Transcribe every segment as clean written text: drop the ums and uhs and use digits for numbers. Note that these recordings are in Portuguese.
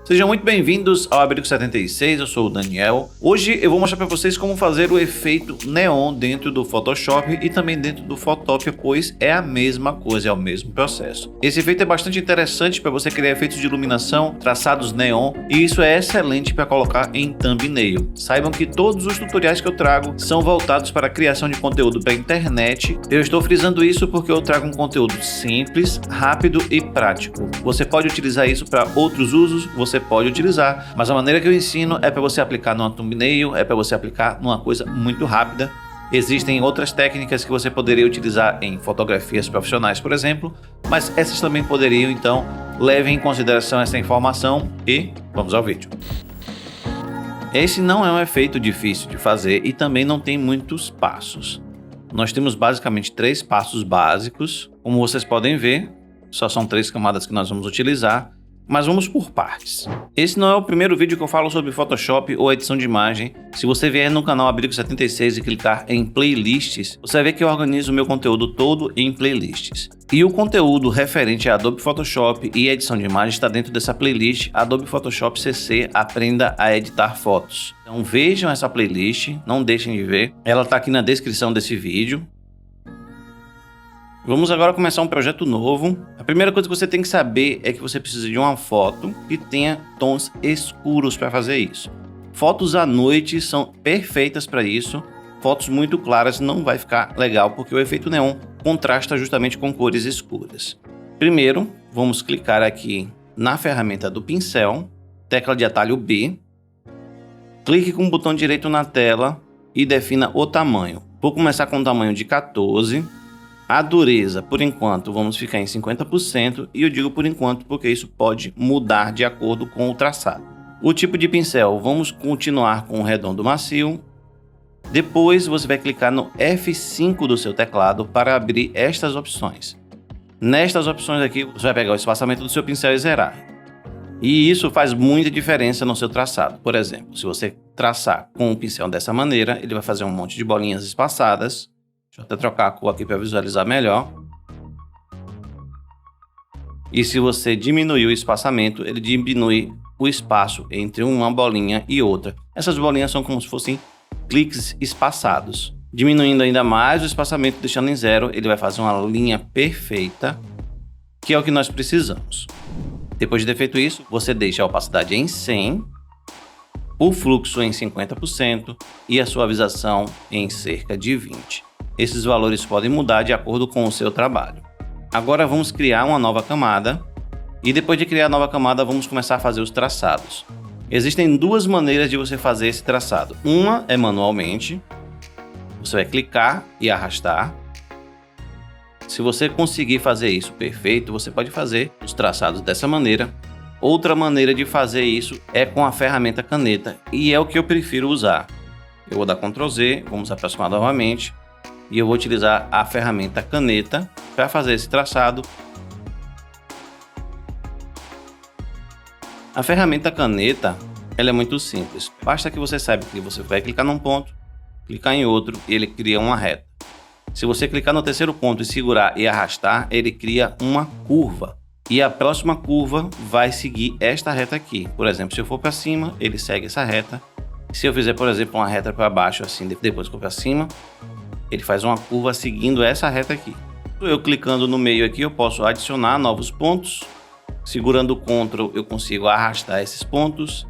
Sejam muito bem-vindos ao Abrigo 76, eu sou o Daniel. Hoje eu vou mostrar para vocês como fazer o efeito neon dentro do Photoshop e também dentro do Photopea, pois é a mesma coisa, é o mesmo processo. Esse efeito é bastante interessante para você criar efeitos de iluminação, traçados neon, e isso é excelente para colocar em thumbnail. Saibam que todos os tutoriais que eu trago são voltados para a criação de conteúdo para a internet. Eu estou frisando isso porque eu trago um conteúdo simples, rápido e prático. Você pode utilizar isso para outros usos, você pode utilizar, mas a maneira que eu ensino é para você aplicar numa thumbnail, é para você aplicar numa coisa muito rápida. Existem outras técnicas que você poderia utilizar em fotografias profissionais, por exemplo, mas essas também poderiam, então levem em consideração essa informação e vamos ao vídeo. Esse não é um efeito difícil de fazer e também não tem muitos passos. Nós temos basicamente 3 passos básicos, como vocês podem ver, só são 3 camadas que nós vamos utilizar. Mas vamos por partes. Esse não é o primeiro vídeo que eu falo sobre Photoshop ou edição de imagem. Se você vier no canal Abrigo 76 e clicar em playlists, você vai ver que eu organizo o meu conteúdo todo em playlists. E o conteúdo referente a Adobe Photoshop e edição de imagem está dentro dessa playlist Adobe Photoshop CC Aprenda a Editar Fotos. Então vejam essa playlist, não deixem de ver. Ela está aqui na descrição desse vídeo. Vamos agora começar um projeto novo. A primeira coisa que você tem que saber é que você precisa de uma foto que tenha tons escuros para fazer isso. Fotos à noite são perfeitas para isso. Fotos muito claras não vai ficar legal porque o efeito neon contrasta justamente com cores escuras. Primeiro, vamos clicar aqui na ferramenta do pincel, tecla de atalho B. Clique com o botão direito na tela e defina o tamanho. Vou começar com o tamanho de 14. A dureza, por enquanto, vamos ficar em 50% e eu digo por enquanto porque isso pode mudar de acordo com o traçado. O tipo de pincel, vamos continuar com o redondo macio. Depois você vai clicar no F5 do seu teclado para abrir estas opções. Nestas opções aqui, você vai pegar o espaçamento do seu pincel e zerar. E isso faz muita diferença no seu traçado. Por exemplo, se você traçar com o pincel dessa maneira, ele vai fazer um monte de bolinhas espaçadas. Deixa eu até trocar a cor aqui para visualizar melhor. E se você diminuir o espaçamento, ele diminui o espaço entre uma bolinha e outra. Essas bolinhas são como se fossem cliques espaçados. Diminuindo ainda mais o espaçamento, deixando em 0, ele vai fazer uma linha perfeita, que é o que nós precisamos. Depois de ter feito isso, você deixa a opacidade em 100, o fluxo em 50% e a suavização em cerca de 20%. Esses valores podem mudar de acordo com o seu trabalho. Agora vamos criar uma nova camada e depois de criar a nova camada vamos começar a fazer os traçados. Existem 2 maneiras de você fazer esse traçado. Uma é manualmente, você vai clicar e arrastar. Se você conseguir fazer isso perfeito, você pode fazer os traçados dessa maneira. Outra maneira de fazer isso é com a ferramenta caneta e é o que eu prefiro usar. Eu vou dar Ctrl Z, vamos aproximar novamente. E eu vou utilizar a ferramenta caneta para fazer esse traçado. A ferramenta caneta, ela é muito simples. Basta que você saiba que você vai clicar num ponto, clicar em outro e ele cria uma reta. Se você clicar no terceiro ponto e segurar e arrastar, ele cria uma curva. E a próxima curva vai seguir esta reta aqui. Por exemplo, se eu for para cima, ele segue essa reta. Se eu fizer, por exemplo, uma reta para baixo, assim, depois que eu for para cima, ele faz uma curva seguindo essa reta aqui. Eu clicando no meio aqui, eu posso adicionar novos pontos. Segurando o Ctrl, eu consigo arrastar esses pontos.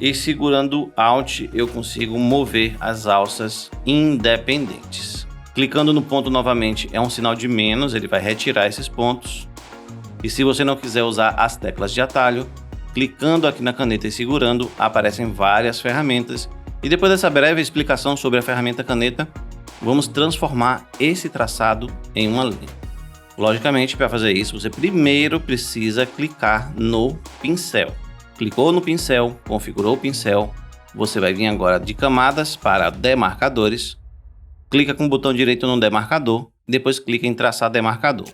E segurando Alt, eu consigo mover as alças independentes. Clicando no ponto novamente é um sinal de menos, ele vai retirar esses pontos. E se você não quiser usar as teclas de atalho, clicando aqui na caneta e segurando, aparecem várias ferramentas. E depois dessa breve explicação sobre a ferramenta caneta, vamos transformar esse traçado em uma linha. Logicamente, para fazer isso, você primeiro precisa clicar no pincel. Clicou no pincel, configurou o pincel, você vai vir agora de camadas para demarcadores. Clica com o botão direito no demarcador, depois clica em traçar demarcador.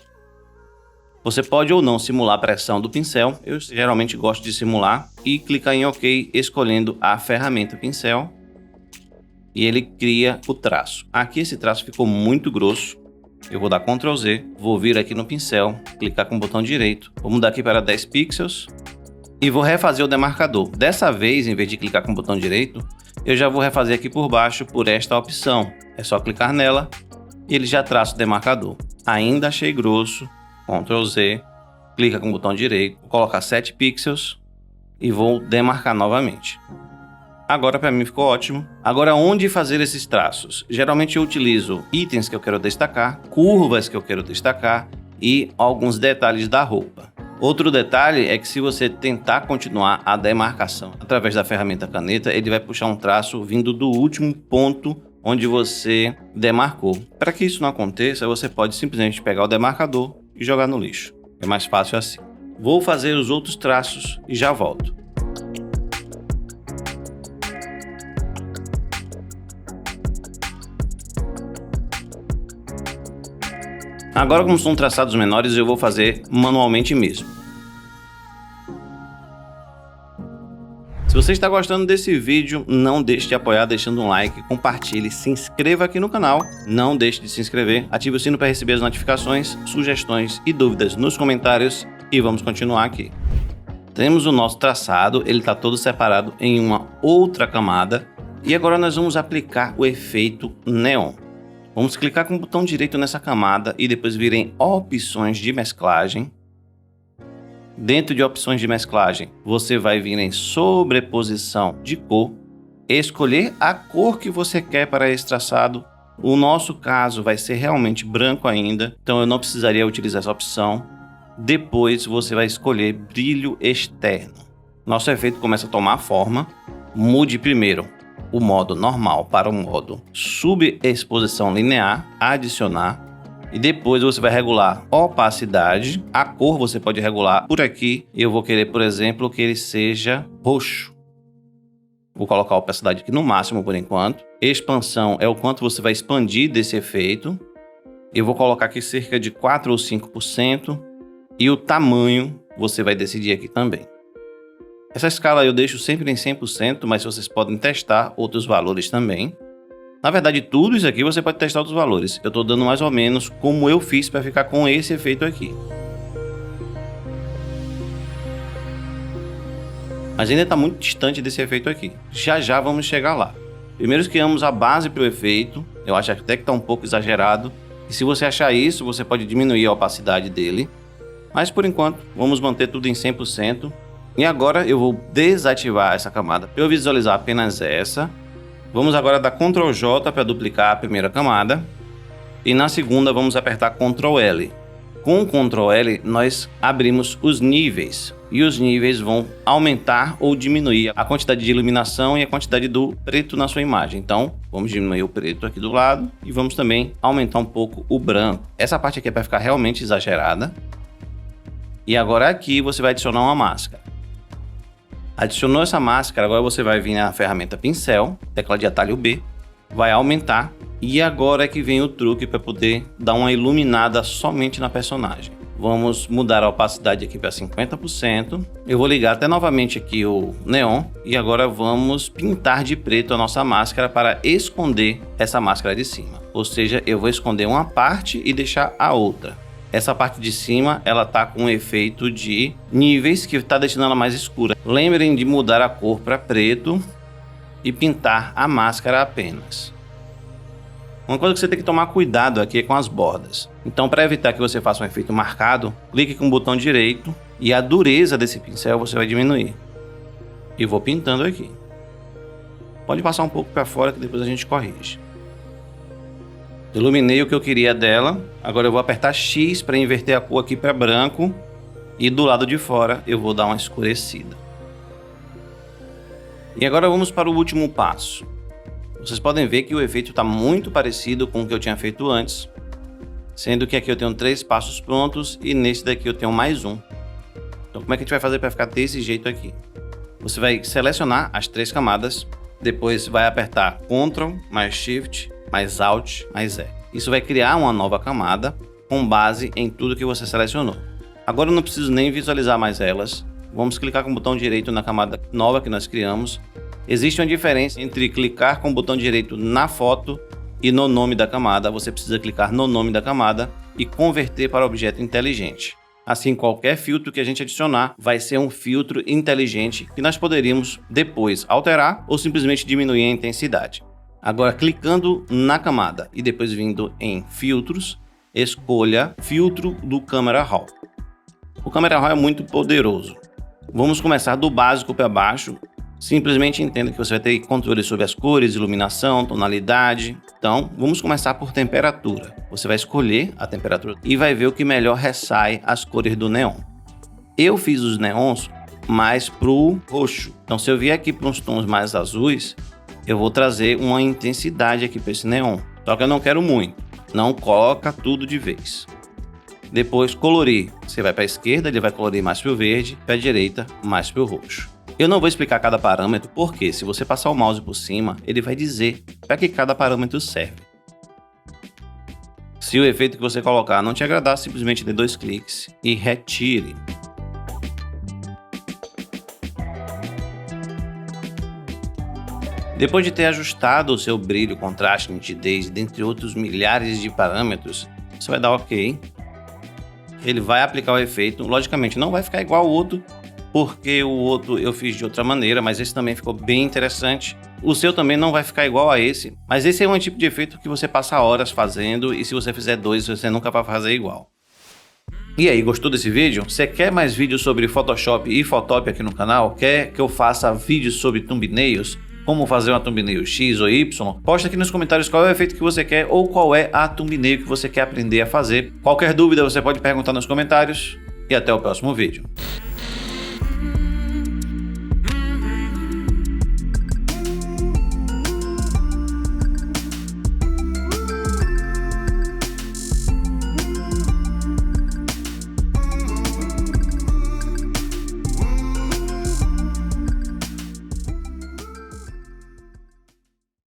Você pode ou não simular a pressão do pincel, eu geralmente gosto de simular, e clicar em OK escolhendo a ferramenta pincel. E ele cria o traço. Aqui esse traço ficou muito grosso. Eu vou dar Ctrl Z, vou vir aqui no pincel, clicar com o botão direito. Vou mudar aqui para 10 pixels. e vou refazer o demarcador. Dessa vez, em vez de clicar com o botão direito, eu já vou refazer aqui por baixo por esta opção. É só clicar nela e ele já traça o demarcador. Ainda achei grosso, Ctrl Z, clica com o botão direito, vou colocar 7 pixels e vou demarcar novamente. Agora para mim ficou ótimo. Agora onde fazer esses traços? Geralmente eu utilizo itens que eu quero destacar, curvas que eu quero destacar e alguns detalhes da roupa. Outro detalhe é que se você tentar continuar a demarcação através da ferramenta caneta, ele vai puxar um traço vindo do último ponto onde você demarcou. Para que isso não aconteça, você pode simplesmente pegar o demarcador e jogar no lixo. É mais fácil assim. Vou fazer os outros traços e já volto. Agora, como são traçados menores, eu vou fazer manualmente mesmo. Se você está gostando desse vídeo, não deixe de apoiar deixando um like, compartilhe, se inscreva aqui no canal, não deixe de se inscrever, ative o sino para receber as notificações, sugestões e dúvidas nos comentários e vamos continuar aqui. Temos o nosso traçado, ele está todo separado em uma outra camada e agora nós vamos aplicar o efeito neon. Vamos clicar com o botão direito nessa camada e depois vir em opções de mesclagem. Dentro de opções de mesclagem, você vai vir em sobreposição de cor, escolher a cor que você quer para esse traçado. O nosso caso vai ser realmente branco ainda, então eu não precisaria utilizar essa opção. Depois você vai escolher brilho externo. Nosso efeito começa a tomar forma. Mude primeiro o modo normal para o modo subexposição linear, adicionar, e depois você vai regular opacidade. A cor você pode regular por aqui. Eu vou querer, por exemplo, que ele seja roxo. Vou colocar a opacidade aqui no máximo por enquanto. Expansão é o quanto você vai expandir desse efeito. Eu vou colocar aqui cerca de 4 ou 5%. E o tamanho você vai decidir aqui também. Essa escala eu deixo sempre em 100%, mas vocês podem testar outros valores também. Na verdade, tudo isso aqui você pode testar outros valores. Eu estou dando mais ou menos como eu fiz para ficar com esse efeito aqui. Mas ainda está muito distante desse efeito aqui. Já já vamos chegar lá. Primeiro criamos a base para o efeito. Eu acho até que está um pouco exagerado. E se você achar isso, você pode diminuir a opacidade dele. Mas por enquanto, vamos manter tudo em 100%. E agora eu vou desativar essa camada para eu visualizar apenas essa. Vamos agora dar Ctrl J para duplicar a primeira camada. E na segunda vamos apertar Ctrl L. Com o Ctrl L nós abrimos os níveis. E os níveis vão aumentar ou diminuir a quantidade de iluminação e a quantidade do preto na sua imagem. Então vamos diminuir o preto aqui do lado e vamos também aumentar um pouco o branco. Essa parte aqui é para ficar realmente exagerada. E agora aqui você vai adicionar uma máscara. Adicionou essa máscara, agora você vai vir na ferramenta pincel, tecla de atalho B, vai aumentar e agora é que vem o truque para poder dar uma iluminada somente na personagem. Vamos mudar a opacidade aqui para 50%. Eu vou ligar até novamente aqui o neon e agora vamos pintar de preto a nossa máscara para esconder essa máscara de cima. Ou seja, eu vou esconder uma parte e deixar a outra. Essa parte de cima, ela tá com um efeito de níveis que está deixando ela mais escura. Lembrem de mudar a cor para preto e pintar a máscara apenas. Uma coisa que você tem que tomar cuidado aqui é com as bordas. Então, para evitar que você faça um efeito marcado, clique com o botão direito e a dureza desse pincel você vai diminuir. E vou pintando aqui. Pode passar um pouco para fora que depois a gente corrige. Iluminei o que eu queria dela. Agora eu vou apertar X para inverter a cor aqui para branco. E do lado de fora eu vou dar uma escurecida. E agora vamos para o último passo. Vocês podem ver que o efeito está muito parecido com o que eu tinha feito antes. Sendo que aqui eu tenho 3 passos prontos e nesse daqui eu tenho mais um. Então como é que a gente vai fazer para ficar desse jeito aqui? Você vai selecionar as 3 camadas. Depois vai apertar Ctrl mais Shift mais Alt, mais E. Isso vai criar uma nova camada com base em tudo que você selecionou. Agora eu não preciso nem visualizar mais elas. Vamos clicar com o botão direito na camada nova que nós criamos. Existe uma diferença entre clicar com o botão direito na foto e no nome da camada. Você precisa clicar no nome da camada e converter para objeto inteligente. Assim, qualquer filtro que a gente adicionar vai ser um filtro inteligente que nós poderíamos depois alterar ou simplesmente diminuir a intensidade. Agora, clicando na camada e depois vindo em filtros, escolha filtro do Camera Raw. O Camera Raw é muito poderoso. Vamos começar do básico para baixo. Simplesmente entenda que você vai ter controle sobre as cores, iluminação, tonalidade. Então, vamos começar por temperatura. Você vai escolher a temperatura e vai ver o que melhor ressai as cores do neon. Eu fiz os neons mais pro roxo. Então, se eu vier aqui para uns tons mais azuis, eu vou trazer uma intensidade aqui para esse neon. Só que eu não quero muito. Não coloca tudo de vez. Depois, colorir. Você vai para a esquerda, ele vai colorir mais para o verde, para a direita, mais para o roxo. Eu não vou explicar cada parâmetro, porque se você passar o mouse por cima, ele vai dizer para que cada parâmetro serve. Se o efeito que você colocar não te agradar, simplesmente dê 2 cliques e retire. Depois de ter ajustado o seu brilho, contraste, nitidez, dentre outros milhares de parâmetros, você vai dar OK. Ele vai aplicar o efeito. Logicamente, não vai ficar igual ao outro, porque o outro eu fiz de outra maneira, mas esse também ficou bem interessante. O seu também não vai ficar igual a esse, mas esse é um tipo de efeito que você passa horas fazendo e se você fizer 2, você nunca vai fazer igual. E aí, gostou desse vídeo? Você quer mais vídeos sobre Photoshop e Photopea aqui no canal? Quer que eu faça vídeos sobre thumbnails? Como fazer uma thumbnail X ou Y? Posta aqui nos comentários qual é o efeito que você quer ou qual é a thumbnail que você quer aprender a fazer. Qualquer dúvida você pode perguntar nos comentários e até o próximo vídeo.